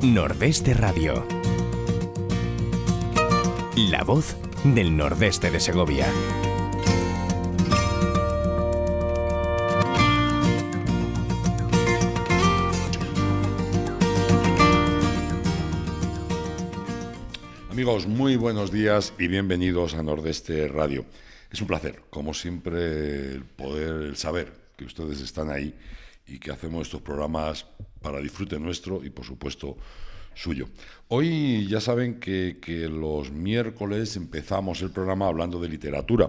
Nordeste Radio. La voz del nordeste de Segovia. Amigos, muy buenos días y bienvenidos a Nordeste Radio. Es un placer, como siempre, el saber que ustedes están ahí y que hacemos estos programas para disfrute nuestro y, por supuesto, suyo. Hoy ya saben que los miércoles empezamos el programa hablando de literatura.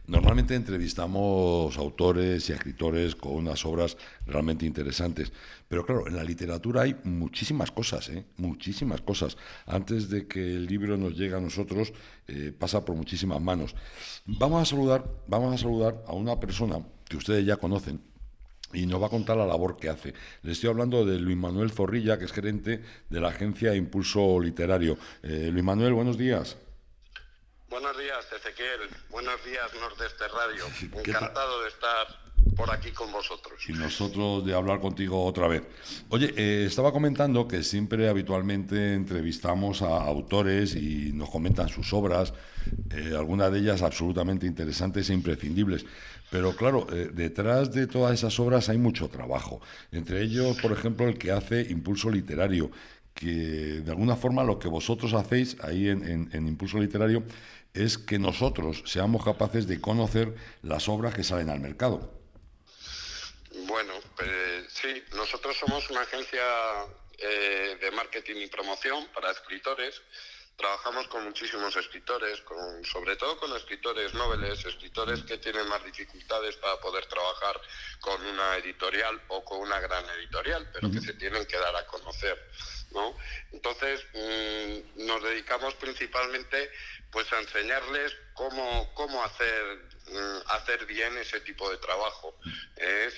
Normalmente entrevistamos autores y escritores con unas obras realmente interesantes. Pero claro, en la literatura hay muchísimas cosas, muchísimas cosas. Antes de que el libro nos llegue a nosotros, pasa por muchísimas manos. Vamos a saludar a una persona que ustedes ya conocen y nos va a contar la labor que hace. Le estoy hablando de Luis Manuel Zorrilla, que es gerente de la agencia Impulso Literario. Luis Manuel, buenos días. Buenos días, Ezequiel. Buenos días, Nordeste Radio. Encantado de estar por aquí con vosotros. Y nosotros de hablar contigo otra vez. Oye, estaba comentando que siempre habitualmente entrevistamos a autores y nos comentan sus obras, algunas de ellas absolutamente interesantes e imprescindibles. Pero claro, detrás de todas esas obras hay mucho trabajo. Entre ellos, por ejemplo, el que hace Impulso Literario, que de alguna forma lo que vosotros hacéis ahí en Impulso Literario es que nosotros seamos capaces de conocer las obras que salen al mercado. Bueno, sí, nosotros somos una agencia de marketing y promoción para escritores. Trabajamos con muchísimos escritores, sobre todo con escritores noveles, escritores que tienen más dificultades para poder trabajar con una editorial o con una gran editorial, pero que se tienen que dar a conocer, ¿no? Entonces, nos dedicamos principalmente pues a enseñarles cómo hacer bien ese tipo de trabajo,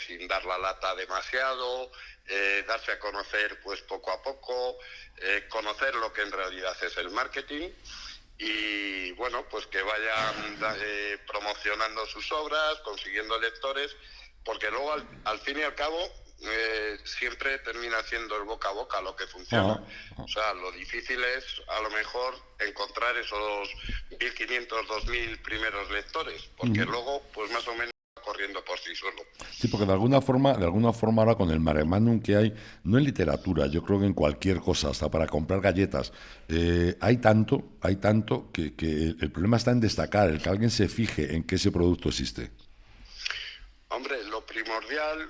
sin dar la lata demasiado, darse a conocer pues poco a poco, conocer lo que en realidad es el marketing y bueno, pues que vayan promocionando sus obras, consiguiendo lectores, porque luego al fin y al cabo siempre termina siendo el boca a boca lo que funciona. O sea, lo difícil es a lo mejor encontrar esos 1.500, 2.000 primeros lectores, porque luego pues más o menos va corriendo por sí solo. Sí, porque de alguna forma ahora con el mare magnum que hay, no en literatura, yo creo que en cualquier cosa, hasta para comprar galletas, hay tanto que el problema está en destacar, el que alguien se fije en que ese producto existe. Hombre, lo primordial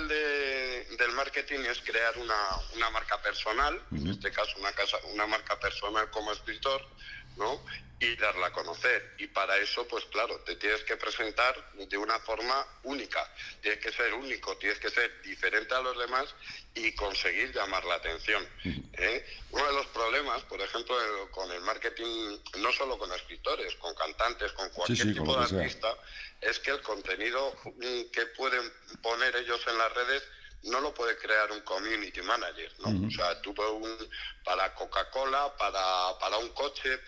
del marketing es crear una marca personal, en este caso una marca personal como escritor, ¿no? Y darla a conocer. Y para eso, pues claro, te tienes que presentar de una forma única. Tienes que ser único, tienes que ser diferente a los demás y conseguir llamar la atención. Uno de los problemas, por ejemplo, con el marketing, no solo con escritores, con cantantes, con cualquier tipo de artista, es que el contenido que pueden poner ellos en las redes no lo puede crear un community manager, ¿no? O sea, tú para Coca-Cola, para un coche,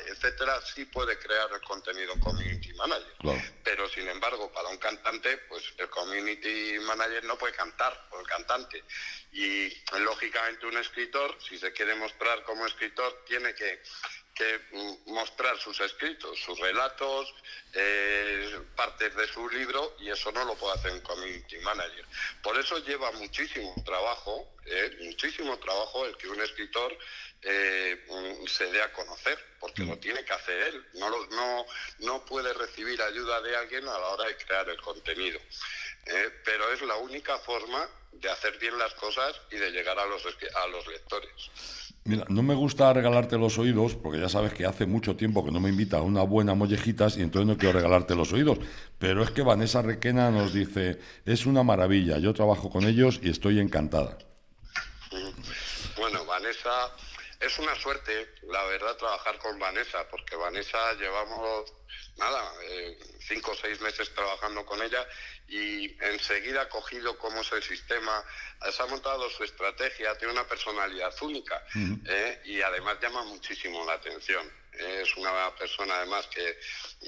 etcétera, sí puede crear el contenido community manager. Claro. Pero, sin embargo, para un cantante, pues el community manager no puede cantar por el cantante. Y, lógicamente, un escritor, si se quiere mostrar como escritor, tiene que mostrar sus escritos, sus relatos, partes de su libro, y eso no lo puede hacer un community manager. Por eso lleva muchísimo trabajo el que un escritor se dé a conocer, porque lo tiene que hacer él, no puede recibir ayuda de alguien a la hora de crear el contenido. Pero es la única forma de hacer bien las cosas y de llegar a los lectores. Mira, no me gusta regalarte los oídos, porque ya sabes que hace mucho tiempo que no me invitan a una buena mollejitas y entonces no quiero regalarte los oídos. Pero es que Vanessa Requena nos dice, es una maravilla, yo trabajo con ellos y estoy encantada. Bueno, Vanessa, es una suerte, la verdad, trabajar con Vanessa, porque Vanessa llevamos 5 o 6 meses trabajando con ella y enseguida ha cogido cómo es el sistema, se ha montado su estrategia, tiene una personalidad única y además llama muchísimo la atención. Es una persona además que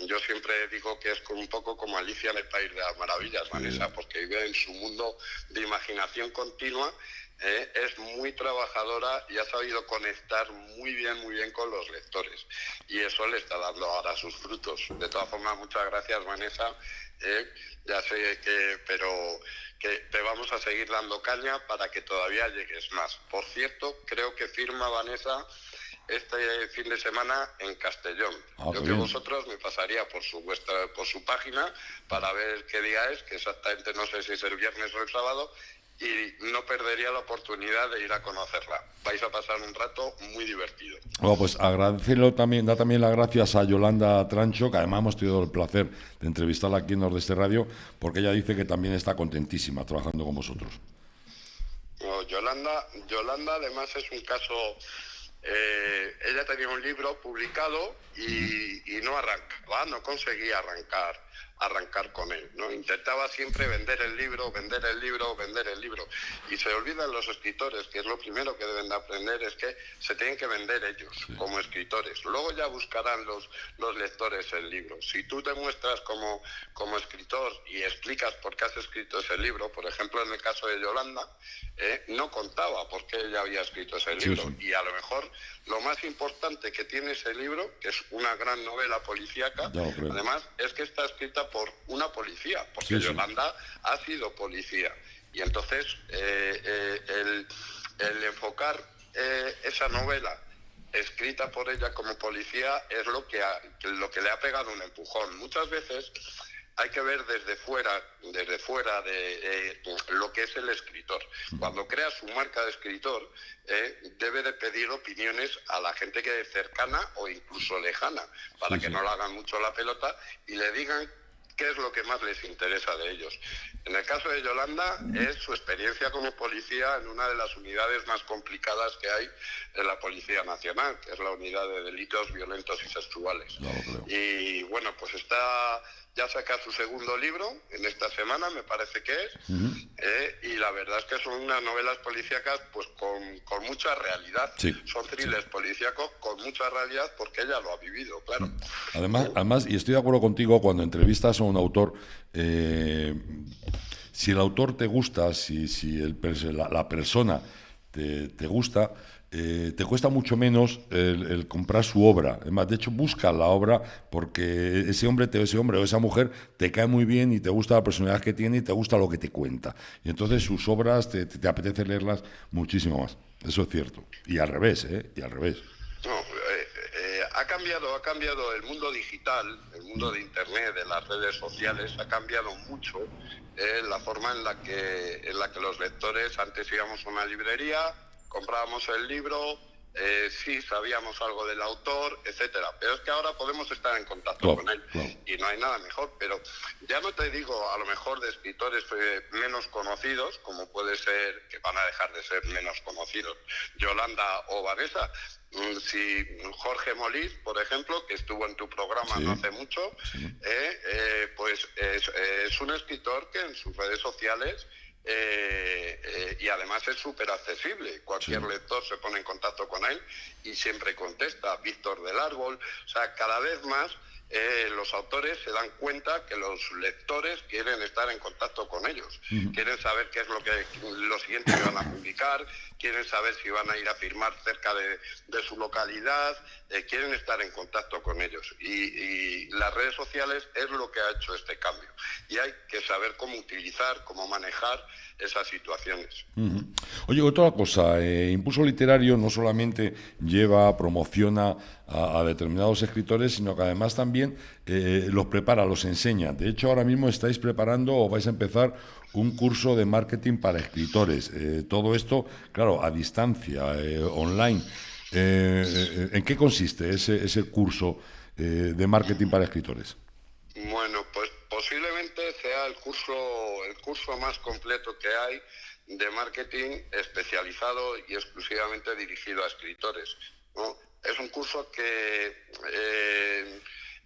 yo siempre digo que es un poco como Alicia en el País de las Maravillas, Vanessa, porque vive en su mundo de imaginación continua es muy trabajadora y ha sabido conectar muy bien con los lectores. Y eso le está dando ahora sus frutos. De todas formas, muchas gracias, Vanessa. Ya sé pero que te vamos a seguir dando caña para que todavía llegues más. Por cierto, creo que firma Vanessa este fin de semana en Castellón. Yo que vosotros me pasaría por su página para ver qué día es, que exactamente no sé si es el viernes o el sábado, y no perdería la oportunidad de ir a conocerla. Vais a pasar un rato muy divertido. Bueno, pues agradecerlo también, da también las gracias a Yolanda Trancho, que además hemos tenido el placer de entrevistarla aquí en Nordeste Radio, porque ella dice que también está contentísima trabajando con vosotros. No, Yolanda además es un caso... ella tenía un libro publicado y no arrancaba, no conseguía arrancar con él, ¿no? Intentaba siempre vender el libro, y se olvidan los escritores, que es lo primero que deben de aprender, es que se tienen que vender ellos como escritores. Luego ya buscarán los lectores el libro. Si tú te muestras como escritor y explicas por qué has escrito ese libro, por ejemplo en el caso de Yolanda, no contaba por qué ella había escrito ese libro, y a lo mejor lo más importante que tiene ese libro, que es una gran novela policíaca, además es que está escrita por una policía, porque Yolanda ha sido policía. Y entonces el enfocar esa novela escrita por ella como policía es lo que le ha pegado un empujón. Muchas veces hay que ver desde fuera de lo que es el escritor. Cuando crea su marca de escritor, debe de pedir opiniones a la gente que es cercana o incluso lejana, para que no le hagan mucho la pelota y le digan qué es lo que más les interesa de ellos. En el caso de Yolanda es su experiencia como policía en una de las unidades más complicadas que hay en la Policía Nacional, que es la unidad de delitos violentos y sexuales. Y bueno, pues ya saca su segundo libro en esta semana, me parece que es, y la verdad es que son unas novelas policíacas pues con mucha realidad. Son thrillers policíacos con mucha realidad porque ella lo ha vivido, claro. Además, y estoy de acuerdo contigo, cuando entrevistas a un autor, si el autor te gusta, si la persona te gusta, te cuesta mucho menos el comprar su obra. Además, de hecho, busca la obra porque ese hombre o esa mujer te cae muy bien y te gusta la personalidad que tiene y te gusta lo que te cuenta. Y entonces sus obras te apetece leerlas muchísimo más. Eso es cierto. Y al revés, y al revés. No, ha cambiado el mundo digital, el mundo de Internet, de las redes sociales, ha cambiado mucho la forma en la que los lectores, antes íbamos a una librería, comprábamos el libro, sí sabíamos algo del autor, etcétera, pero es que ahora podemos estar en contacto con él y no hay nada mejor. Pero ya no te digo a lo mejor de escritores menos conocidos, como puede ser, que van a dejar de ser menos conocidos, Yolanda o Vanessa. Si Jorge Molís, por ejemplo, que estuvo en tu programa no hace mucho, pues es un escritor que en sus redes sociales y además es súper accesible. Cualquier lector se pone en contacto con él y siempre contesta. Víctor del Árbol. O sea, cada vez más los autores se dan cuenta que los lectores quieren estar en contacto con ellos. Quieren saber qué es lo siguiente que van a publicar, quieren saber si van a ir a firmar cerca de su localidad, quieren estar en contacto con ellos. Y las redes sociales es lo que ha hecho este cambio. Y hay que saber cómo utilizar, cómo manejar esas situaciones. Oye, otra cosa, Impulso Literario no solamente promociona a determinados escritores, sino que además también los prepara, los enseña. De hecho, ahora mismo estáis preparando o vais a empezar un curso de marketing para escritores. Todo esto, claro, a distancia, online. ¿En qué consiste ese curso de marketing para escritores? Bueno, pues posiblemente sea el curso más completo que hay de marketing especializado y exclusivamente dirigido a escritores, ¿no? Es un curso que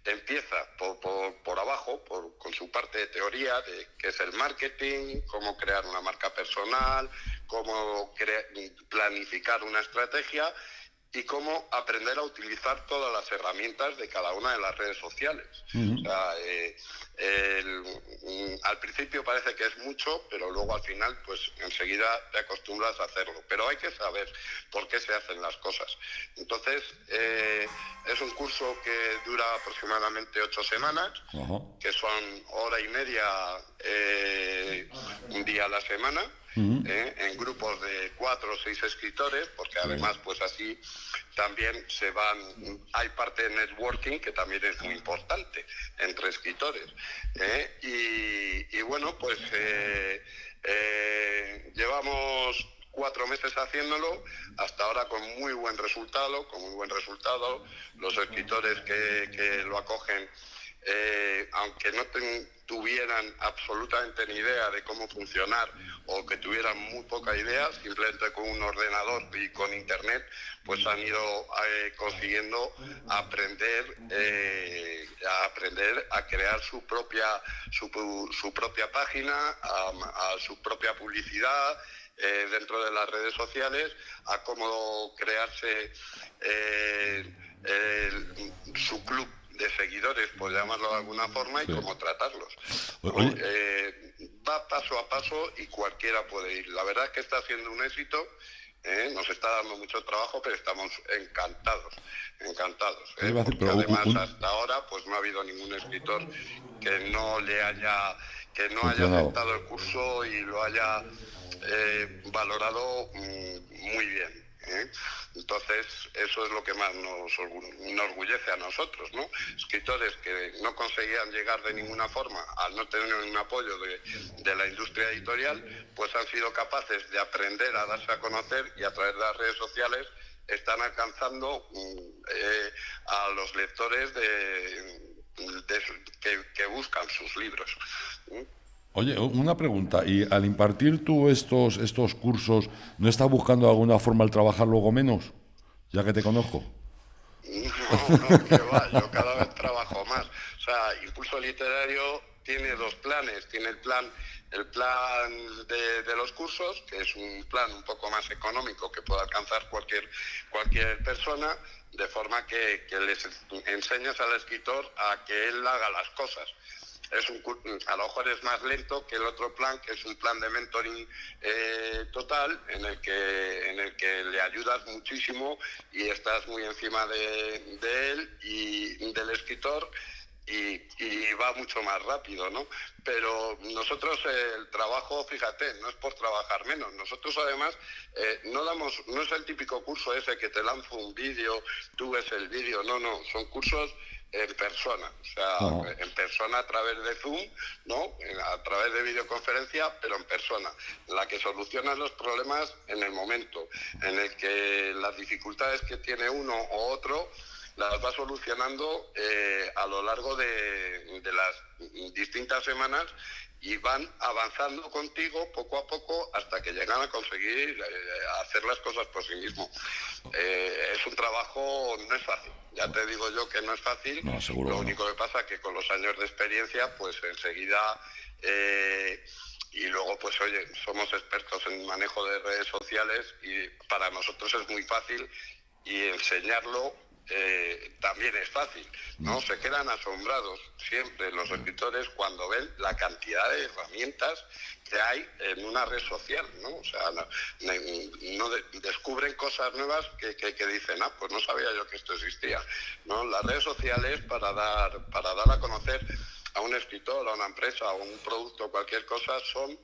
empieza por abajo, con su parte de teoría de qué es el marketing, cómo crear una marca personal, cómo planificar una estrategia y cómo aprender a utilizar todas las herramientas de cada una de las redes sociales. O sea, al principio parece que es mucho, pero luego al final pues enseguida te acostumbras a hacerlo. Pero hay que saber por qué se hacen las cosas. Entonces es un curso que dura aproximadamente 8 semanas, que son hora y media un día a la semana, en grupos de 4 o 6 escritores, porque además pues así también hay parte de networking que también es muy importante entre escritores, y bueno, pues llevamos 4 meses haciéndolo, hasta ahora con muy buen resultado. Los escritores que lo acogen, aunque no tuvieran absolutamente ni idea de cómo funcionar, o que tuvieran muy poca idea, simplemente con un ordenador y con internet, pues han ido consiguiendo aprender a crear su propia página, a su propia publicidad dentro de las redes sociales, a cómo crearse su club de seguidores, por llamarlo de alguna forma, y cómo tratarlos. Va paso a paso y cualquiera puede ir. La verdad es que está siendo un éxito, nos está dando mucho trabajo, pero estamos encantados, porque además hasta ahora pues no ha habido ningún escritor que no haya aceptado el curso y lo haya valorado muy bien. Entonces eso es lo que más nos enorgullece a nosotros, ¿no? Escritores que no conseguían llegar de ninguna forma al no tener un apoyo de la industria editorial, pues han sido capaces de aprender a darse a conocer, y a través de las redes sociales están alcanzando a los lectores que buscan sus libros. Oye, una pregunta, y al impartir tú estos cursos, ¿no estás buscando de alguna forma el trabajar luego menos? Ya que te conozco. No, que va, yo cada vez trabajo más. O sea, Impulso Literario tiene 2 planes. Tiene el plan de los cursos, que es un plan un poco más económico que puede alcanzar cualquier persona, de forma que les enseñas al escritor a que él haga las cosas. A lo mejor es más lento que el otro plan, que es un plan de mentoring total, en el que le ayudas muchísimo y estás muy encima de él y del escritor, y va mucho más rápido, ¿no? Pero nosotros el trabajo, fíjate, no es por trabajar menos. Nosotros además no es el típico curso ese que te lanzo un vídeo, tú ves el vídeo, no, son cursos en persona, o sea, en persona a través de Zoom, ¿no? A través de videoconferencia, pero en persona, en la que solucionas los problemas en el momento, en el que las dificultades que tiene uno o otro las va solucionando a lo largo de las distintas semanas, y van avanzando contigo poco a poco hasta que llegan a conseguir hacer las cosas por sí mismos. Es un trabajo, no es fácil, ya te digo yo que no es fácil. No, seguro. Lo único que pasa es que con los años de experiencia, pues enseguida, y luego pues oye, somos expertos en manejo de redes sociales, y para nosotros es muy fácil, y enseñarlo también es fácil, ¿no? Se quedan asombrados siempre los escritores cuando ven la cantidad de herramientas que hay en una red social, ¿no? O sea, descubren cosas nuevas que dicen, pues no sabía yo que esto existía, ¿no? Las redes sociales para dar a conocer a un escritor, a una empresa, a un producto, cualquier cosa, son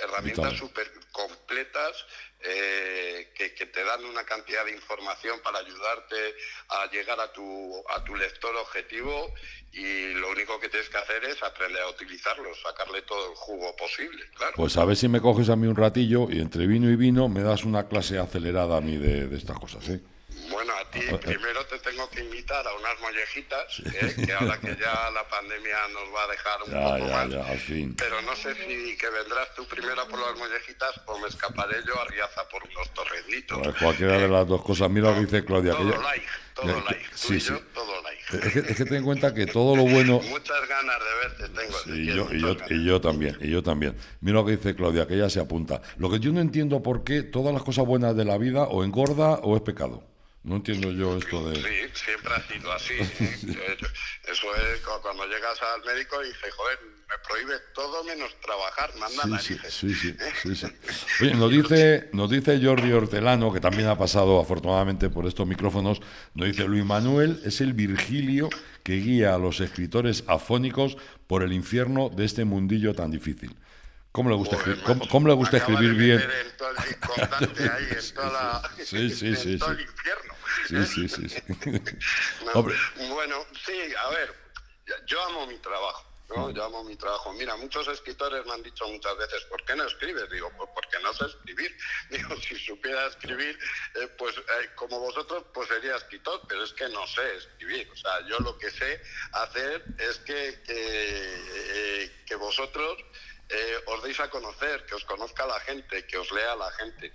herramientas súper completas, que te dan una cantidad de información para ayudarte a llegar a tu lector objetivo, y lo único que tienes que hacer es aprender a utilizarlos, sacarle todo el jugo posible, claro. Pues a ver si me coges a mí un ratillo, y entre vino y vino me das una clase acelerada a mí de estas cosas, ¿eh? Bueno, a ti primero te tengo que invitar a unas mollejitas, que ahora que ya la pandemia nos va a dejar un poco más, al fin. Pero no sé si que vendrás tú primero por las mollejitas o me escaparé yo a Riaza por unos torrenditos. Pues cualquiera de las dos cosas. Mira lo que dice Claudia. Todo like. Sí. Todo like. Es que ten en cuenta que todo lo bueno... Muchas ganas de verte tengo. Sí, y yo también. Mira lo que dice Claudia, que ella se apunta. Lo que yo no entiendo, por qué todas las cosas buenas de la vida o engorda o es pecado. No entiendo yo esto de... Sí, siempre ha sido así. ¿Eh? Eso es cuando llegas al médico y dices, joder, me prohíbe todo menos trabajar, manda narices. Sí. Oye, nos dice Jordi Hortelano, que también ha pasado afortunadamente por estos micrófonos, nos dice: Luis Manuel es el Virgilio que guía a los escritores afónicos por el infierno de este mundillo tan difícil. ¿Cómo le gusta, cómo le gusta escribir bien? En todo el discordante ahí, en todo el infierno. Sí. No, bueno, sí, a ver, yo amo mi trabajo. ¿No? Yo amo mi trabajo. Mira, muchos escritores me han dicho muchas veces, ¿por qué no escribes? Digo, pues porque no sé escribir. Digo, si supiera escribir, como vosotros, pues sería escritor, pero es que no sé escribir. O sea, yo lo que sé hacer es que vosotros os deis a conocer, que os conozca la gente, que os lea la gente.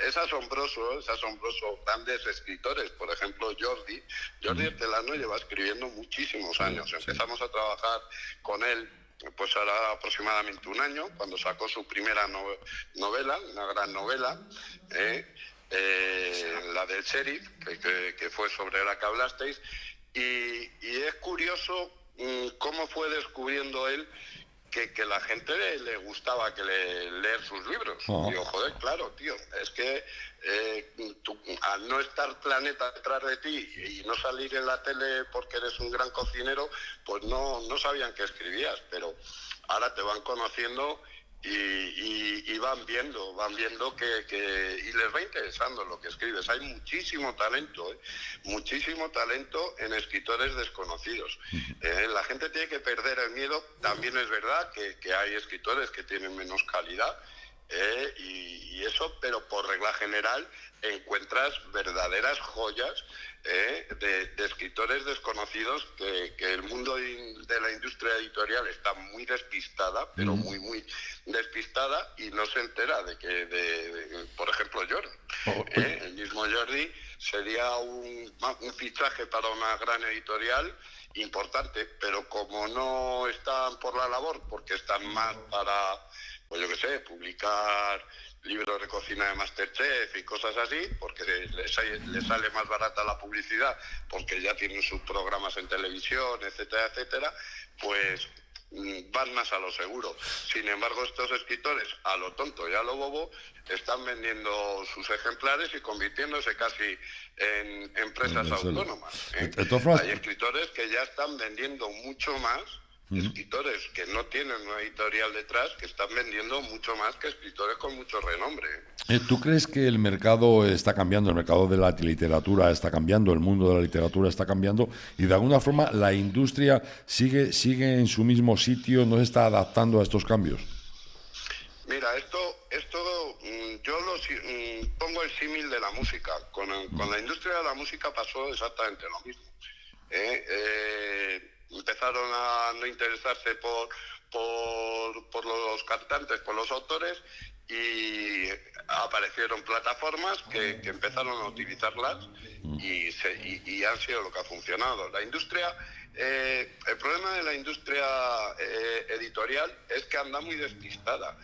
Es asombroso, grandes escritores, por ejemplo Jordi Hortelano lleva escribiendo muchísimos años. Empezamos a trabajar con él pues ahora aproximadamente un año, cuando sacó su primera novela, una gran novela, la del sheriff, que fue sobre la que hablasteis, y es curioso cómo fue descubriendo él que la gente le gustaba leer sus libros. Digo, joder, claro, tío, es que tú, al no estar Planeta detrás de ti y no salir en la tele porque eres un gran cocinero, pues no sabían que escribías, pero ahora te van conociendo y van viendo y les va interesando lo que escribes. Hay muchísimo talento en escritores desconocidos. La gente tiene que perder el miedo. También es verdad que hay escritores que tienen menos calidad, y eso, pero por regla general encuentras verdaderas joyas de escritores desconocidos, que el mundo de la industria editorial está muy despistada, pero muy despistada, y no se entera de que por ejemplo, Jordi, el mismo Jordi sería un fichaje para una gran editorial importante, pero como no están por la labor, porque están más para, pues yo qué sé, publicar libros de cocina de MasterChef y cosas así, porque les sale más barata la publicidad, porque ya tienen sus programas en televisión, etcétera, pues van más a lo seguro. Sin embargo, estos escritores, a lo tonto y a lo bobo, están vendiendo sus ejemplares y convirtiéndose casi en empresas autónomas. Hay escritores que ya están vendiendo mucho más, escritores que no tienen una editorial detrás, que están vendiendo mucho más que escritores con mucho renombre. ¿Tú crees que el mercado está cambiando, el mercado de la literatura está cambiando, el mundo de la literatura está cambiando, y de alguna forma la industria sigue en su mismo sitio, no se está adaptando a estos cambios? Mira, esto yo pongo el símil de la música. Con la industria de la música pasó exactamente lo mismo. Empezaron a no interesarse por los cantantes, por los autores, y aparecieron plataformas que empezaron a utilizarlas y han sido lo que ha funcionado. La industria, el problema de la industria editorial es que anda muy despistada.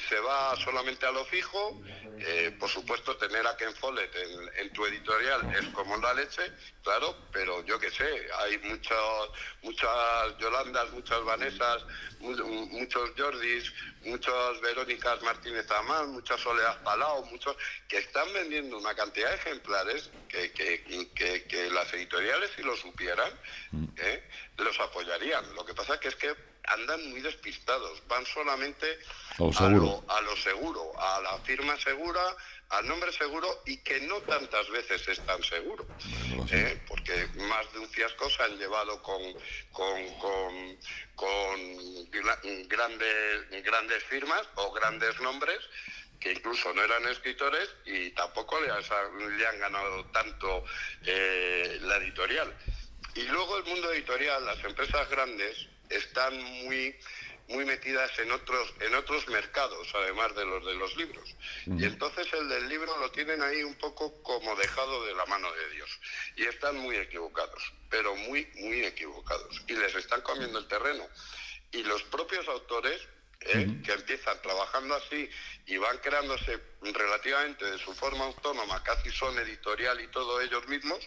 Se va solamente a lo fijo. Por supuesto, tener a Ken Follett en tu editorial es como la leche, claro, pero yo qué sé, hay muchas Yolandas, muchas Vanessas, muchos Jordis, muchas Verónicas Martínez Amán, muchas Soledad Palau, muchos que están vendiendo una cantidad de ejemplares que las editoriales, si lo supieran, los apoyarían. Lo que pasa es que andan muy despistados, van solamente a lo seguro, a la firma segura, al nombre seguro, y que no tantas veces es tan seguro, porque más de un fiasco se han llevado con grandes firmas o grandes nombres que incluso no eran escritores y tampoco le han ganado tanto la editorial. Y luego el mundo editorial, las empresas grandes, están muy metidas en otros mercados, además de los libros. Y entonces el del libro lo tienen ahí un poco como dejado de la mano de Dios. Y están muy equivocados, pero muy equivocados. Y les están comiendo el terreno. Y los propios autores que empiezan trabajando así y van creándose relativamente de su forma autónoma, casi son editorial y todo ellos mismos,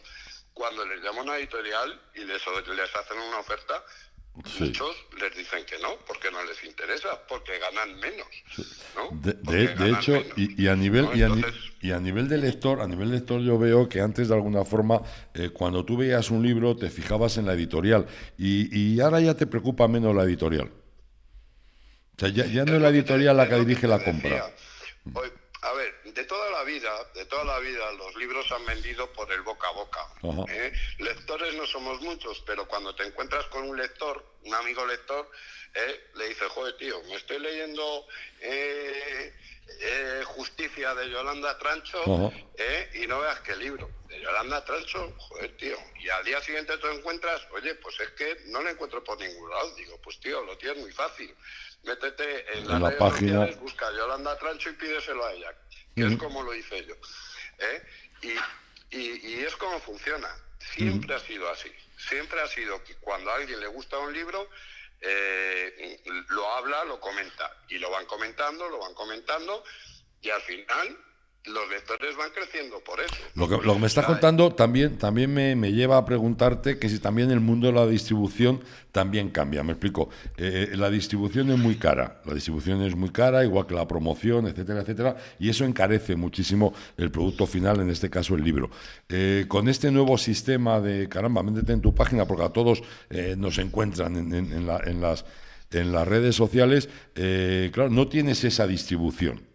cuando les llama una editorial y les hacen una oferta, muchos les dicen que no, porque no les interesa, porque ganan menos, ¿no? De hecho, menos, y a nivel ¿no? Entonces, y a nivel de lector, yo veo que antes de alguna forma, cuando tú veías un libro, te fijabas en la editorial, y ahora ya te preocupa menos la editorial. O sea, ya no es la editorial la que dirige la compra. Hoy, a ver, de toda la vida, los libros han vendido por el boca a boca. Lectores no somos muchos, pero cuando te encuentras con un lector, un amigo lector, le dices, joder, tío, me estoy leyendo Justicia de Yolanda Trancho, y no veas qué libro. De Yolanda Trancho, joder, tío. Y al día siguiente te encuentras, oye, pues es que no lo encuentro por ningún lado. Digo, pues tío, lo tienes muy fácil. Métete en las redes página sociales, busca Yolanda Trancho y pídeselo a ella, que es como lo hice yo. Y es como funciona. Siempre ha sido así. Siempre ha sido que cuando a alguien le gusta un libro, lo habla, lo comenta. Y lo van comentando, y al final los lectores van creciendo por eso. Lo que me estás contando también me lleva a preguntarte que si también el mundo de la distribución también cambia. Me explico. La distribución es muy cara. Igual que la promoción, etcétera, etcétera, y eso encarece muchísimo el producto final, en este caso el libro. Con este nuevo sistema de, caramba, métete en tu página, porque a todos nos encuentran en las redes sociales, claro, no tienes esa distribución.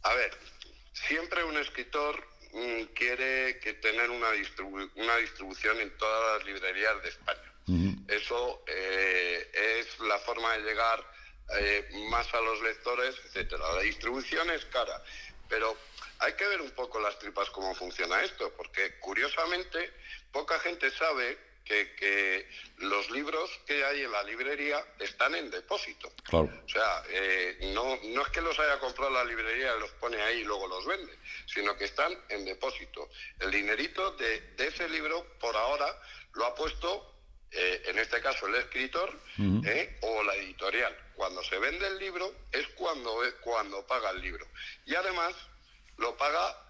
A ver, siempre un escritor quiere tener una distribución en todas las librerías de España. Eso es la forma de llegar más a los lectores, etcétera. La distribución es cara, pero hay que ver un poco las tripas cómo funciona esto, porque curiosamente poca gente sabe que los libros que hay en la librería están en depósito. Claro. O sea, no es que los haya comprado la librería y los pone ahí y luego los vende, sino que están en depósito. El dinerito de ese libro, por ahora, lo ha puesto, en este caso, el escritor o la editorial. Cuando se vende el libro es cuando paga el libro. Y además lo paga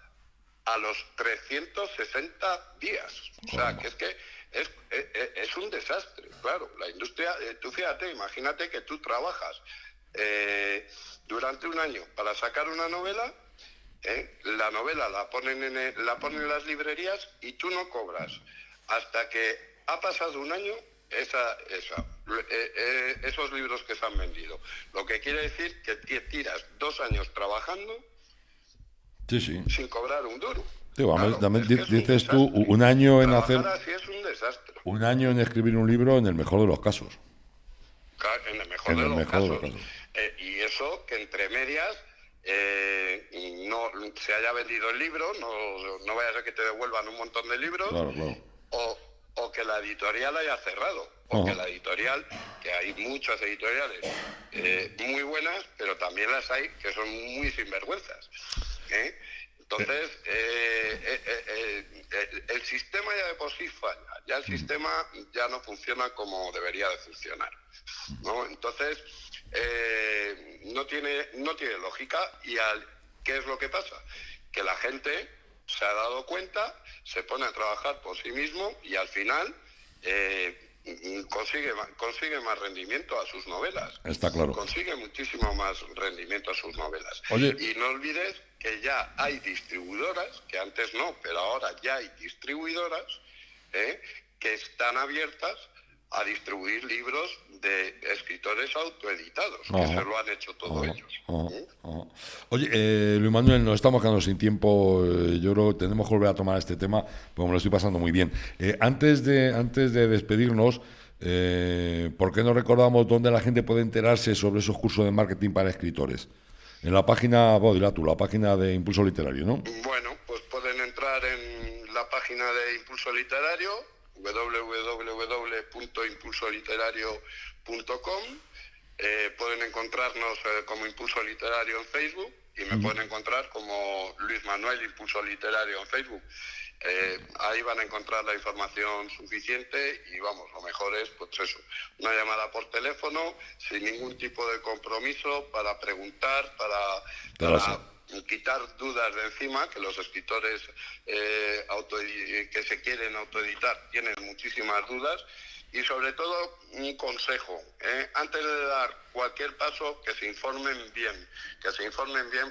a los 360 días. O sea, que es un desastre, claro. La industria, tú fíjate, imagínate que tú trabajas durante un año para sacar una novela, la novela la ponen en las librerías y tú no cobras hasta que ha pasado un año esos libros que se han vendido. Lo que quiere decir que tiras 2 años trabajando sin cobrar un duro. Claro, también dices tú, un año en hacer... Así es un desastre. Un año en escribir un libro, en el mejor de los casos. En el mejor de los casos. Y eso que entre medias no se haya vendido el libro, no vaya a ser que te devuelvan un montón de libros, claro. o que la editorial haya cerrado. Porque la editorial, que hay muchas editoriales muy buenas, pero también las hay que son muy sinvergüenzas. Entonces, el sistema ya de por sí falla, ya el sistema ya no funciona como debería de funcionar, ¿no? Entonces, no tiene lógica. ¿Y qué es lo que pasa? Que la gente se ha dado cuenta, se pone a trabajar por sí mismo y al final consigue más rendimiento a sus novelas. Está claro. Consigue muchísimo más rendimiento a sus novelas. Oye. Y no olvides que ya hay distribuidoras, que antes no, pero ahora ya hay distribuidoras que están abiertas a distribuir libros de escritores autoeditados, que se lo han hecho todos ellos. Oye, Luis Manuel, nos estamos quedando sin tiempo. Yo creo que tenemos que volver a tomar este tema, porque me lo estoy pasando muy bien. Antes de despedirnos, ¿por qué no recordamos dónde la gente puede enterarse sobre esos cursos de marketing para escritores? En la página, la página de Impulso Literario, ¿no? Bueno, pues pueden entrar en la página de Impulso Literario, www.impulsoliterario.com. Pueden encontrarnos como Impulso Literario en Facebook y me pueden encontrar como Luis Manuel Impulso Literario en Facebook. Ahí van a encontrar la información suficiente y vamos, lo mejor es pues eso, una llamada por teléfono sin ningún tipo de compromiso para preguntar, para quitar dudas de encima, que los escritores que se quieren autoeditar tienen muchísimas dudas. Y sobre todo, un consejo, antes de dar cualquier paso, que se informen bien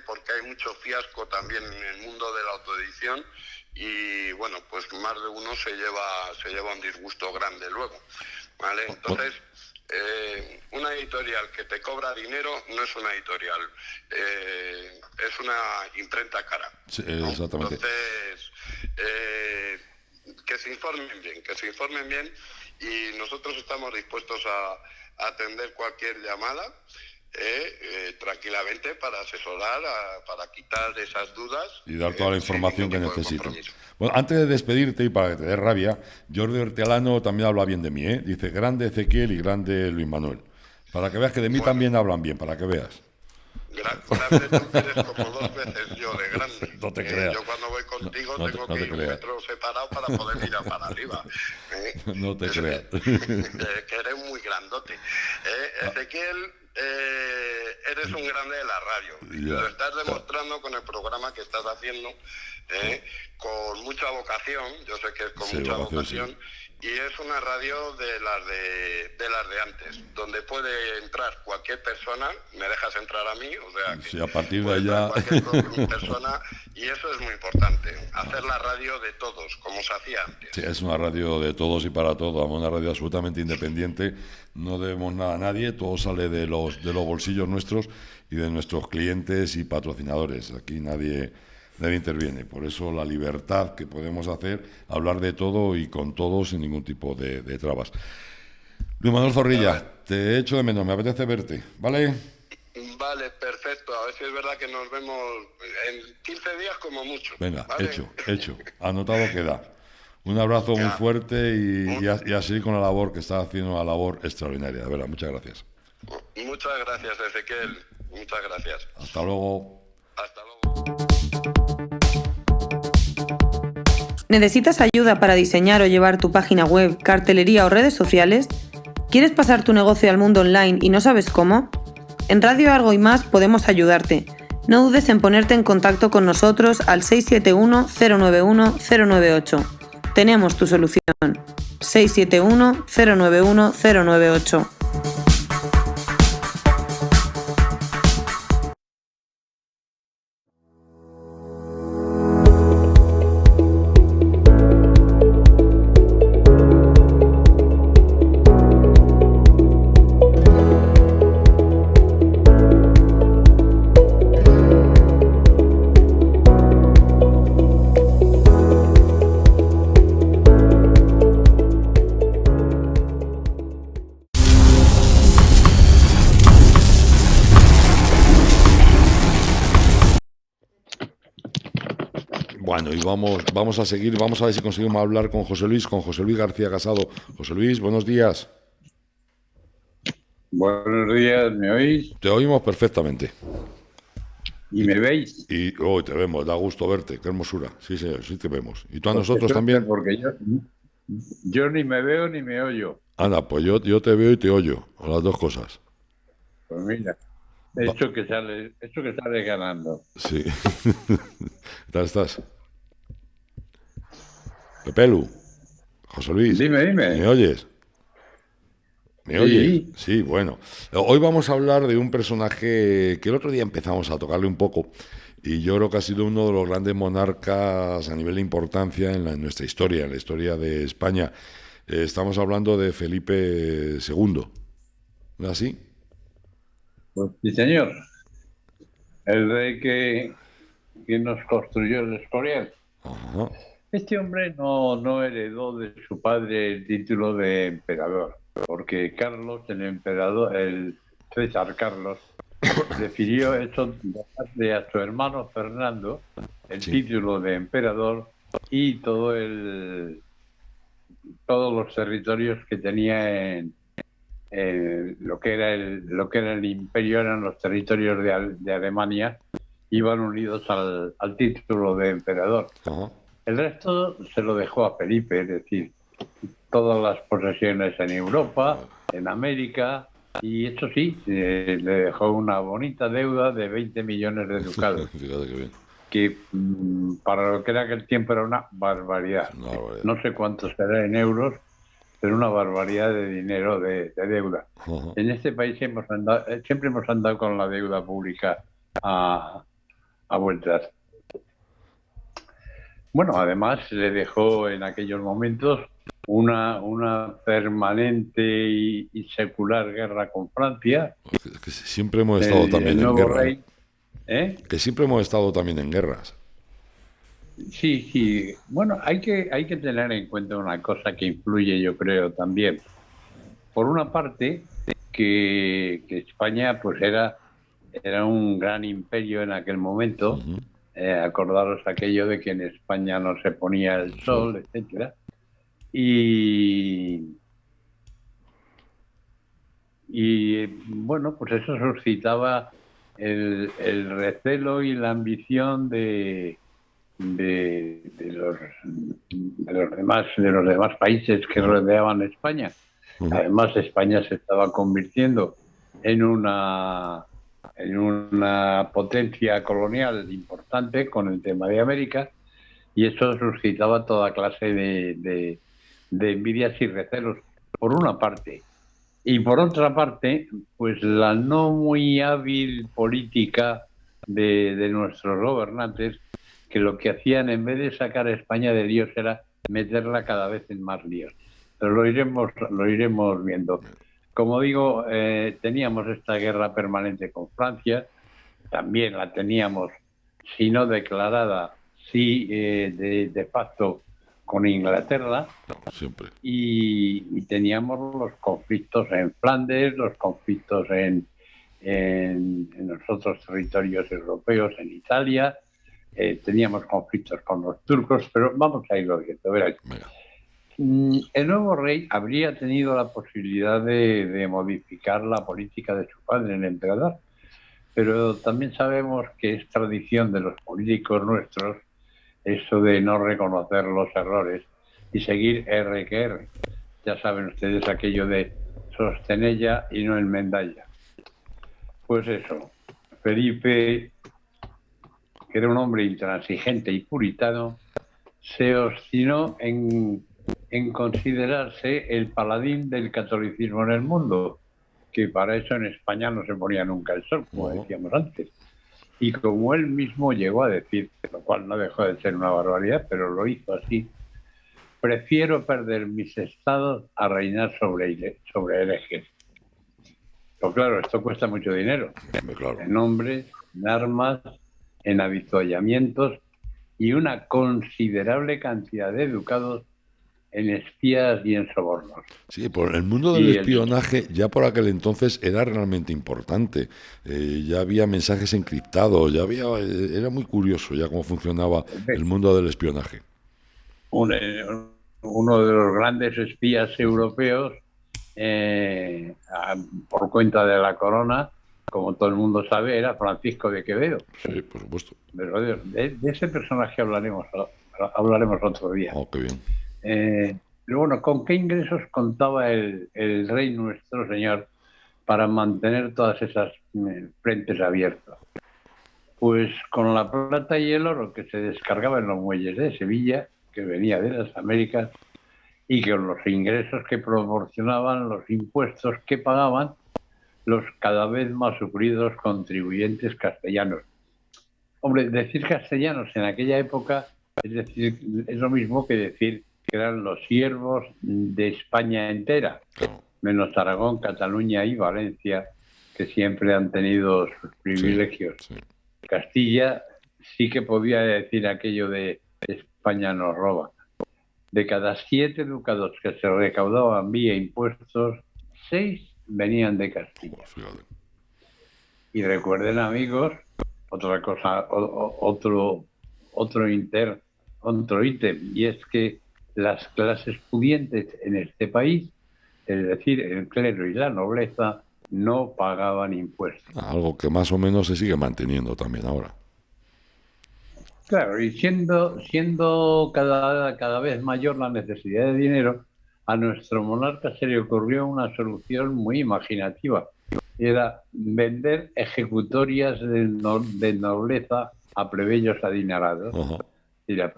porque hay mucho fiasco también en el mundo de la autoedición y bueno, pues más de uno se lleva un disgusto grande luego, ¿vale? Entonces, una editorial que te cobra dinero no es una editorial, es una imprenta cara, Sí, ¿no? exactamente. Entonces, que se informen bien y nosotros estamos dispuestos a atender cualquier llamada tranquilamente para asesorar, para quitar esas dudas Y dar toda la información que necesito. necesito. Bueno, antes de despedirte y para que te dé rabia, Jordi Hortelano también habla bien de mí, ¿eh? Dice, grande Ezequiel y grande Luis Manuel. Para que veas que de mí también hablan bien, para que veas. Grande tú eres como 2 veces yo de grande. No te creas. Yo cuando voy contigo No tengo te que ir un creas. metro separado para poder mirar para arriba. No te creas. Que eres muy grandote. Ezequiel, eres un grande de la radio. Ya, Lo estás demostrando con el programa que estás haciendo, con mucha vocación. Yo sé que es con mucha vocación. Sí. Y es una radio de las de antes, donde puede entrar cualquier persona, me dejas entrar a mí, o sea, que sí, a partir de puede allá. entrar cualquier persona, y eso es muy importante, hacer la radio de todos, como se hacía antes. Sí, es una radio de todos y para todos, una radio absolutamente independiente, no debemos nada a nadie, todo sale de los bolsillos nuestros y de nuestros clientes y patrocinadores, aquí nadie interviene, por eso la libertad que podemos hacer, hablar de todo y con todo sin ningún tipo de trabas. Luis Manuel Zorrilla, te echo de menos, me apetece verte, ¿vale? Vale, perfecto, a ver si es verdad que nos vemos en 15 días como mucho. Venga, ¿vale? hecho, anotado queda. Un abrazo muy fuerte y a seguir con la labor que está haciendo, una labor extraordinaria, de verdad, muchas gracias. Muchas gracias, Ezequiel, muchas gracias. Hasta luego. Hasta luego. ¿Necesitas ayuda para diseñar o llevar tu página web, cartelería o redes sociales? ¿Quieres pasar tu negocio al mundo online y no sabes cómo? En Radio Argo y Más podemos ayudarte. No dudes en ponerte en contacto con nosotros al 671-091-098. Tenemos tu solución. 671-091-098. Bueno, y vamos a seguir, vamos a ver si conseguimos hablar con José Luis García Casado. José Luis, buenos días. Buenos días, ¿me oís? Te oímos perfectamente. ¿Y me veis? Y hoy te vemos, da gusto verte, qué hermosura. Sí, señor, sí te vemos. ¿Y tú a nosotros también? Porque yo ni me veo ni me oyo. Anda, pues yo te veo y te oyo, o las dos cosas. Pues mira, eso que sale ganando. Sí. ¿Qué tal estás? Pepelu, José Luis. Dime. ¿Me oyes? ¿Me oyes? Sí, bueno. Hoy vamos a hablar de un personaje que el otro día empezamos a tocarle un poco y yo creo que ha sido uno de los grandes monarcas a nivel de importancia en nuestra historia, en la historia de España. Estamos hablando de Felipe II. ¿No es así? Pues sí, señor. El rey que nos construyó el Escorial. Ajá. Este hombre no heredó de su padre el título de emperador, porque Carlos, el César Carlos, prefirió eso darle a su hermano Fernando el título de emperador y todos los territorios que tenía en lo que era el imperio, eran los territorios de Alemania, iban unidos al título de emperador. Ajá. El resto se lo dejó a Felipe, es decir, todas las posesiones en Europa, en América, y eso sí, le dejó una bonita deuda de 20 millones de ducados, Fíjate que bien. que para lo que era aquel tiempo era una barbaridad. Una barbaridad. No sé cuánto será en euros, pero una barbaridad de dinero de deuda. Ajá. En este país siempre hemos andado con la deuda pública a vueltas. Bueno, además le dejó en aquellos momentos una permanente y secular guerra con Francia. Que siempre hemos estado también El en nuevo guerra. rey, ¿eh? Que siempre hemos estado también en guerras. Sí, sí. Bueno, hay que tener en cuenta una cosa que influye, yo creo, también. Por una parte, que España pues era un gran imperio en aquel momento. Ujú. Acordaros aquello de que en España no se ponía el sol, etcétera. Y bueno, pues eso suscitaba el recelo y la ambición de los demás países que rodeaban España. Ujú. Además, España se estaba convirtiendo en una potencia colonial importante con el tema de América, y eso suscitaba toda clase de envidias y recelos, por una parte. Y por otra parte, pues la no muy hábil política de nuestros gobernantes, que lo que hacían en vez de sacar a España de líos era meterla cada vez en más líos. Pero lo iremos viendo. Como digo, teníamos esta guerra permanente con Francia, también la teníamos, si no declarada, sí de facto con Inglaterra, Siempre. y teníamos los conflictos en Flandes, los conflictos en los otros territorios europeos, en Italia, teníamos conflictos con los turcos, pero vamos a irlo viendo. Verás. El nuevo rey habría tenido la posibilidad de modificar la política de su padre, el emperador, pero también sabemos que es tradición de los políticos nuestros eso de no reconocer los errores y seguir R que R. Ya saben ustedes aquello de sostenella y no enmendalla. Pues eso, Felipe, que era un hombre intransigente y puritano, se obstinó en considerarse el paladín del catolicismo en el mundo, que para eso en España no se ponía nunca el sol, como decíamos antes. Y como él mismo llegó a decir, lo cual no dejó de ser una barbaridad, pero lo hizo así: prefiero perder mis estados a reinar sobre herejes. Pero claro, esto cuesta mucho dinero, Claro. en hombres, en armas, en avituallamientos y una considerable cantidad de ducados en espías y en sobornos. Sí, por el mundo del espionaje ya por aquel entonces era realmente importante. Ya había mensajes encriptados, era muy curioso ya cómo funcionaba el mundo del espionaje. Uno de los grandes espías europeos, por cuenta de la corona, como todo el mundo sabe, era Francisco de Quevedo. Sí, por supuesto. De ese personaje hablaremos otro día. Oh, qué bien. Pero bueno, ¿con qué ingresos contaba el rey nuestro señor para mantener todas esas frentes abiertos? Pues con la plata y el oro que se descargaba en los muelles de Sevilla, que venía de las Américas, y con los ingresos que proporcionaban, los impuestos que pagaban los cada vez más sufridos contribuyentes castellanos. Hombre, decir castellanos en aquella época es lo mismo que decir que eran los siervos de España entera, menos Aragón, Cataluña y Valencia, que siempre han tenido sus privilegios. Sí. Castilla sí que podía decir aquello de España nos roba. De cada 7 ducados que se recaudaban vía impuestos, 6 venían de Castilla. Y recuerden, amigos, otra cosa, otro ítem, y es que las clases pudientes en este país, es decir, el clero y la nobleza, no pagaban impuestos. Algo que más o menos se sigue manteniendo también ahora. Claro, y siendo cada vez mayor la necesidad de dinero, a nuestro monarca se le ocurrió una solución muy imaginativa. Era vender ejecutorias de nobleza a plebeyos adinerados. Ajá. Y a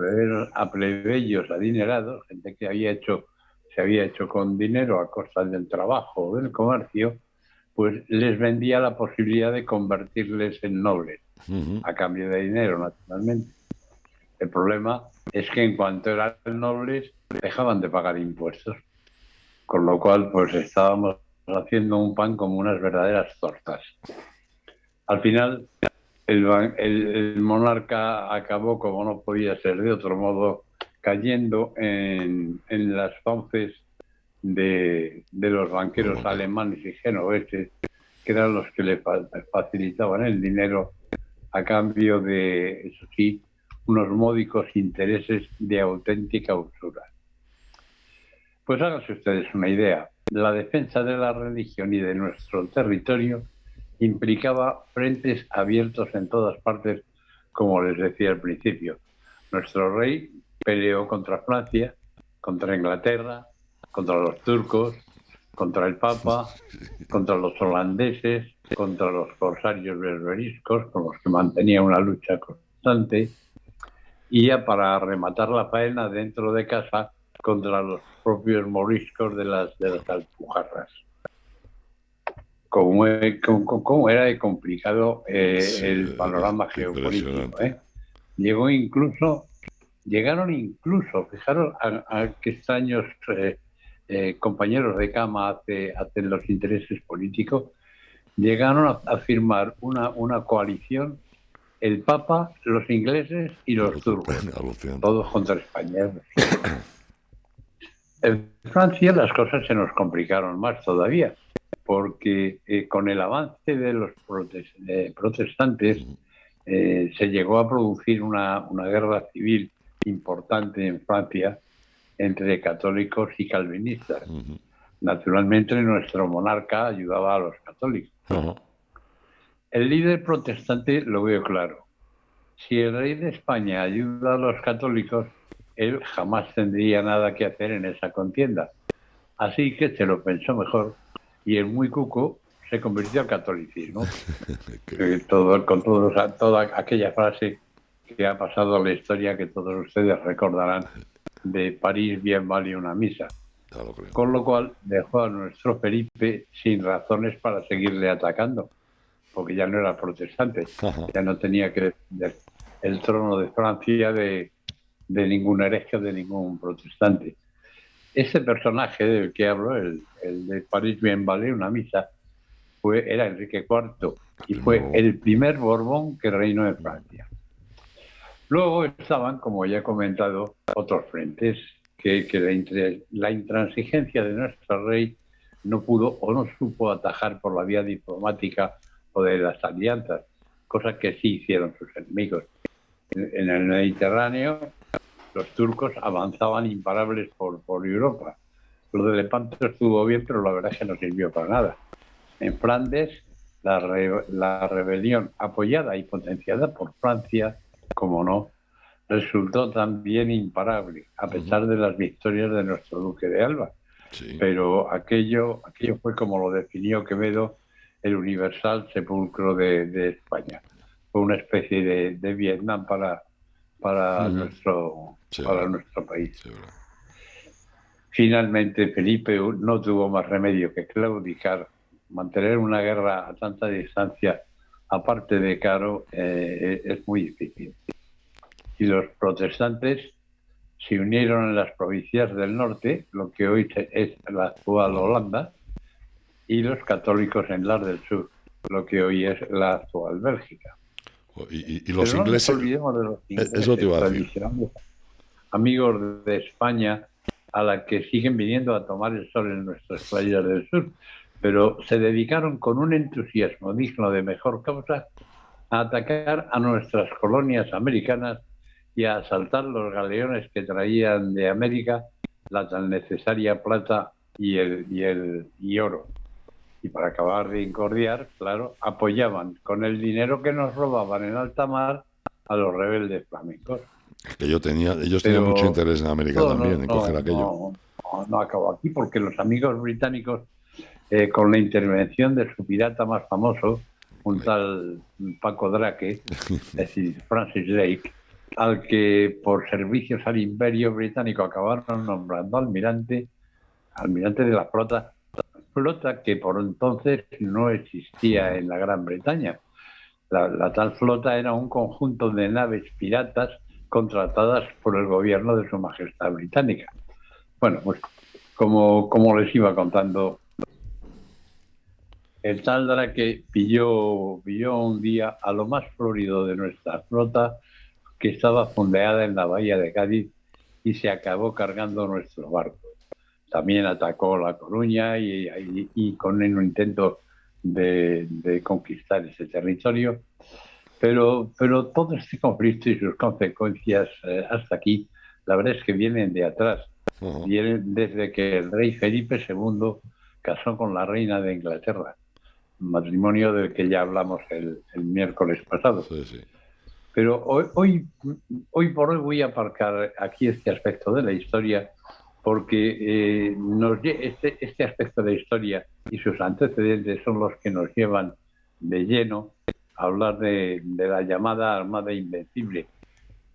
plebeyos adinerados, gente que se había hecho con dinero a costa del trabajo o del comercio, pues les vendía la posibilidad de convertirles en nobles, Ujú. a cambio de dinero, naturalmente. El problema es que en cuanto eran nobles, dejaban de pagar impuestos, con lo cual pues estábamos haciendo un pan como unas verdaderas tortas. Al final, el monarca acabó, como no podía ser de otro modo, cayendo en las fauces de los banqueros alemanes y genoveses, que eran los que le facilitaban el dinero a cambio de, eso sí, unos módicos intereses de auténtica usura. Pues háganse ustedes una idea. La defensa de la religión y de nuestro territorio implicaba frentes abiertos en todas partes, como les decía al principio. Nuestro rey peleó contra Francia, contra Inglaterra, contra los turcos, contra el Papa, contra los holandeses, contra los corsarios berberiscos, con los que mantenía una lucha constante, y ya para rematar la faena dentro de casa contra los propios moriscos de las Alpujarras. Cómo era de complicado el panorama geopolítico. Llegaron incluso, fijaros a qué extraños compañeros de cama hacen los intereses políticos, llegaron a firmar una coalición, el Papa, los ingleses y los turcos, todos contra España. En Francia las cosas se nos complicaron más todavía, porque con el avance de los protestantes se llegó a producir una guerra civil importante en Francia entre católicos y calvinistas. Uh-huh. Naturalmente nuestro monarca ayudaba a los católicos. Uh-huh. El líder protestante lo veo claro. Si el rey de España ayuda a los católicos, él jamás tendría nada que hacer en esa contienda. Así que se lo pensó mejor y el muy cuco se convirtió al catolicismo. Con toda aquella frase que ha pasado a la historia que todos ustedes recordarán, de París bien vale una misa. Con lo cual dejó a nuestro Felipe sin razones para seguirle atacando, porque ya no era protestante, ya no tenía que defender el trono de Francia de ningún hereje, de ningún protestante. Ese personaje del que hablo, el de París bien vale una misa, era Enrique IV y fue el primer Borbón que reinó en Francia. Luego estaban, como ya he comentado, otros frentes que la intransigencia de nuestro rey no pudo o no supo atajar por la vía diplomática o de las alianzas, cosa que sí hicieron sus enemigos. En el Mediterráneo, los turcos avanzaban imparables por Europa. Lo de Lepanto estuvo bien, pero la verdad es que no sirvió para nada. En Flandes, la rebelión apoyada y potenciada por Francia, como no, resultó también imparable, a pesar de las victorias de nuestro duque de Alba. Sí. Pero aquello fue, como lo definió Quevedo, el universal sepulcro de España. Fue una especie de Vietnam para nuestro país. Sí. Finalmente, Felipe no tuvo más remedio que claudicar. Mantener una guerra a tanta distancia, aparte de caro, es muy difícil. Y los protestantes se unieron en las provincias del norte, lo que hoy es la actual Holanda, y los católicos en las del sur, lo que hoy es la actual Bélgica. Y los ingleses... No nos olvidemos de los ingleses, eso te iba a decir. Amigos de España, a la que siguen viniendo a tomar el sol en nuestras playas del sur, pero se dedicaron con un entusiasmo digno de mejor causa a atacar a nuestras colonias americanas y a asaltar los galeones que traían de América la tan necesaria plata y oro. Y para acabar de incordiar, claro, apoyaban con el dinero que nos robaban en alta mar a los rebeldes flamencos. Que ellos tenían mucho interés en América también, en coger aquello. No acabó aquí porque los amigos británicos, con la intervención de su pirata más famoso, un tal Paco Drake, es decir, Francis Drake, al que por servicios al Imperio Británico acabaron nombrando almirante de la flota que por entonces no existía en la Gran Bretaña. La tal flota era un conjunto de naves piratas contratadas por el gobierno de Su Majestad Británica. Bueno, pues como les iba contando, el tal Drake pilló un día a lo más florido de nuestra flota, que estaba fondeada en la bahía de Cádiz, y se acabó cargando nuestro barco. También atacó La Coruña y con un intento de conquistar ese territorio. Pero todo este conflicto y sus consecuencias hasta aquí, la verdad es que vienen de atrás. Vienen desde que el rey Felipe II casó con la reina de Inglaterra, un matrimonio del que ya hablamos el miércoles pasado. Sí, sí. Pero hoy por hoy voy a aparcar aquí este aspecto de la historia, porque este aspecto de la historia y sus antecedentes son los que nos llevan de lleno a hablar de la llamada Armada Invencible,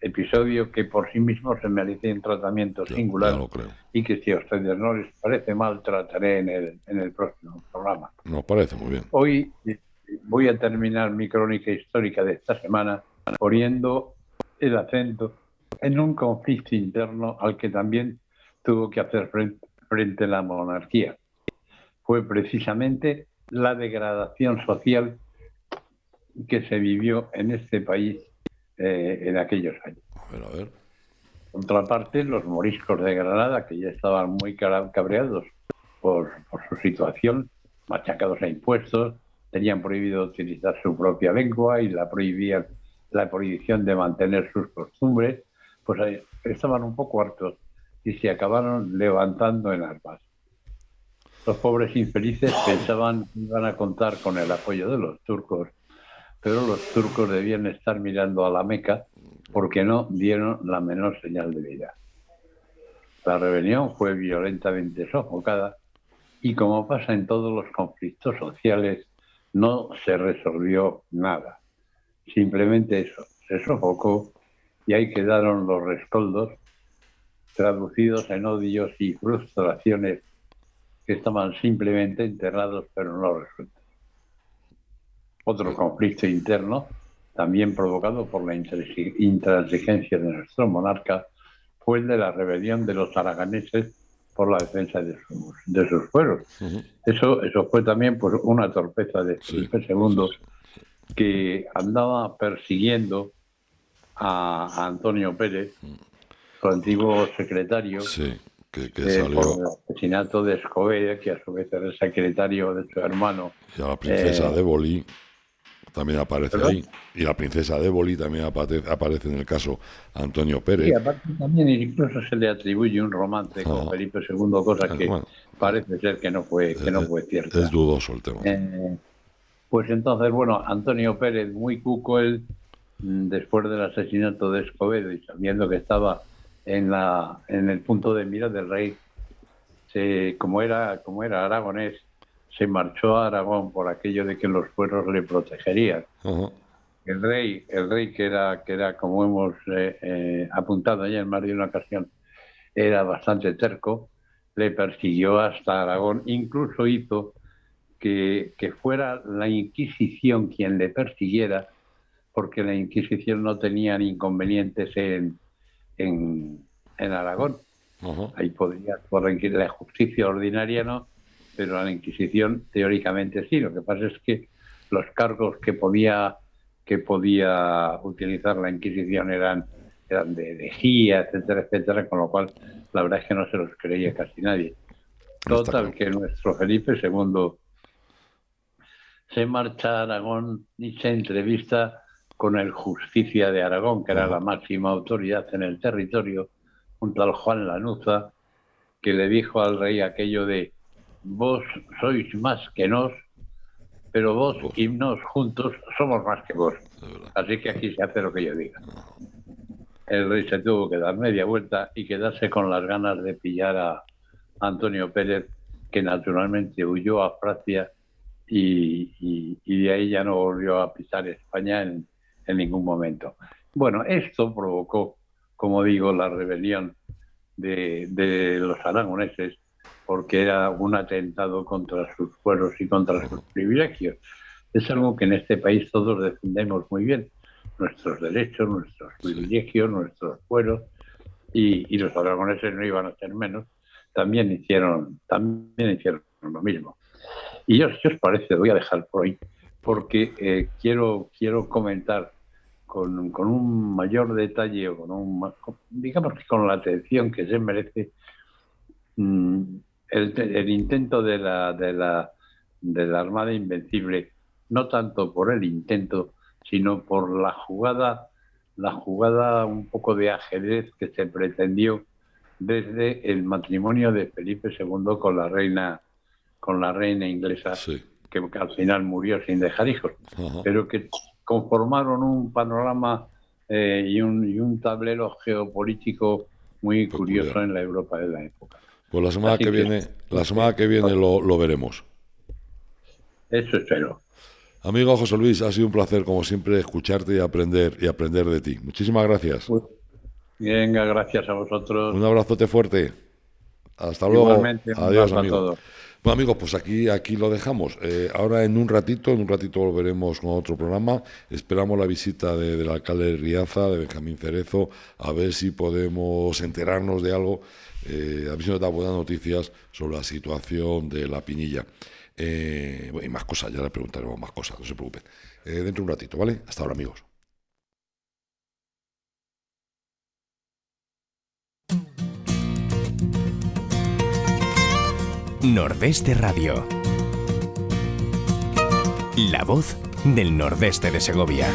episodio que por sí mismo se merece un tratamiento singular, ya lo creo. Y que, si a ustedes no les parece mal, trataré en el próximo programa. Nos parece muy bien. Hoy voy a terminar mi crónica histórica de esta semana poniendo el acento en un conflicto interno al que también tuvo que hacer frente la monarquía. Fue precisamente la degradación social que se vivió en este país en aquellos años. A ver. Por otra parte, los moriscos de Granada, que ya estaban muy cabreados por su situación, machacados a impuestos, tenían prohibido utilizar su propia lengua y la prohibición de mantener sus costumbres, pues estaban un poco hartos y se acabaron levantando en armas. Los pobres infelices pensaban que iban a contar con el apoyo de los turcos, pero los turcos debían estar mirando a la Meca porque no dieron la menor señal de vida. La rebelión fue violentamente sofocada y, como pasa en todos los conflictos sociales, no se resolvió nada. Simplemente eso, se sofocó y ahí quedaron los rescoldos, traducidos en odios y frustraciones que estaban simplemente enterrados pero no resueltos. Otro conflicto interno, también provocado por la intransigencia de nuestro monarca, fue el de la rebelión de los aragoneses por la defensa de sus fueros. Eso fue también por una torpeza de Felipe II, que andaba persiguiendo a Antonio Pérez, su antiguo secretario, que salió por el asesinato de Escobedo, que a su vez era el secretario de su hermano. Y a la princesa de Éboli también aparece ahí. Y la princesa de Éboli también aparece en el caso Antonio Pérez. Y aparte también incluso se le atribuye un romance con Felipe II, cosa que parece ser que no fue cierta. Es dudoso el tema. Pues entonces, Antonio Pérez, muy cuco él, después del asesinato de Escobedo y sabiendo que estaba en el punto de mira del rey, como era aragonés, se marchó a Aragón por aquello de que los fueros le protegerían. El rey que era como hemos apuntado ya en más de una ocasión, era bastante terco, le persiguió hasta Aragón, incluso hizo que fuera la Inquisición quien le persiguiera, porque la Inquisición no tenía inconvenientes en Aragón. Ahí podría, por la justicia ordinaria no, pero la Inquisición teóricamente sí. Lo que pasa es que los cargos que podía utilizar la Inquisición eran de herejía, etcétera, etcétera, con lo cual la verdad es que no se los creía casi nadie. Total, que nuestro Felipe II se marcha a Aragón y se entrevista con el Justicia de Aragón, que era la máxima autoridad en el territorio, un tal Juan Lanuza, que le dijo al rey aquello de: vos sois más que nos, pero vos Vos. y nos juntos somos más que vos. De verdad. Así que aquí se hace lo que yo diga. El rey se tuvo que dar media vuelta y quedarse con las ganas de pillar a Antonio Pérez, que naturalmente huyó a Francia y de ahí ya no volvió a pisar España en ningún momento. Bueno, esto provocó, como digo, la rebelión de los aragoneses, porque era un atentado contra sus fueros y contra sus privilegios. Es algo que en este país todos defendemos muy bien, nuestros derechos, nuestros privilegios, nuestros fueros, y los aragoneses no iban a ser menos, también hicieron lo mismo. Y yo, si os parece, voy a dejar por hoy, porque quiero comentar con un mayor detalle, digamos que con la atención que se merece, el intento de la Armada Invencible, no tanto por el intento, sino por la jugada un poco de ajedrez que se pretendió desde el matrimonio de Felipe II con la reina inglesa, Sí. que al final murió sin dejar hijos, Ajá. pero que conformaron un panorama y un tablero geopolítico muy curioso Peculiar. en la Europa de la época. Pues la semana Así que que- viene lo veremos. Eso espero. Amigo José Luis, ha sido un placer, como siempre, escucharte y aprender de ti. Muchísimas gracias. Venga, gracias a vosotros. Un abrazote fuerte. Hasta luego. Igualmente, un Adiós, abrazo a amigo. todos. Bueno, amigos, pues aquí lo dejamos. Ahora en un ratito volveremos con otro programa. Esperamos la visita del alcalde de Riaza, de Benjamín Cerezo, a ver si podemos enterarnos de algo, a ver si nos da buenas noticias sobre la situación de la Pinilla. Bueno, y más cosas, ya le preguntaremos más cosas, no se preocupen. Dentro de un ratito, ¿vale? Hasta ahora, amigos. Nordeste Radio. La voz del Nordeste de Segovia.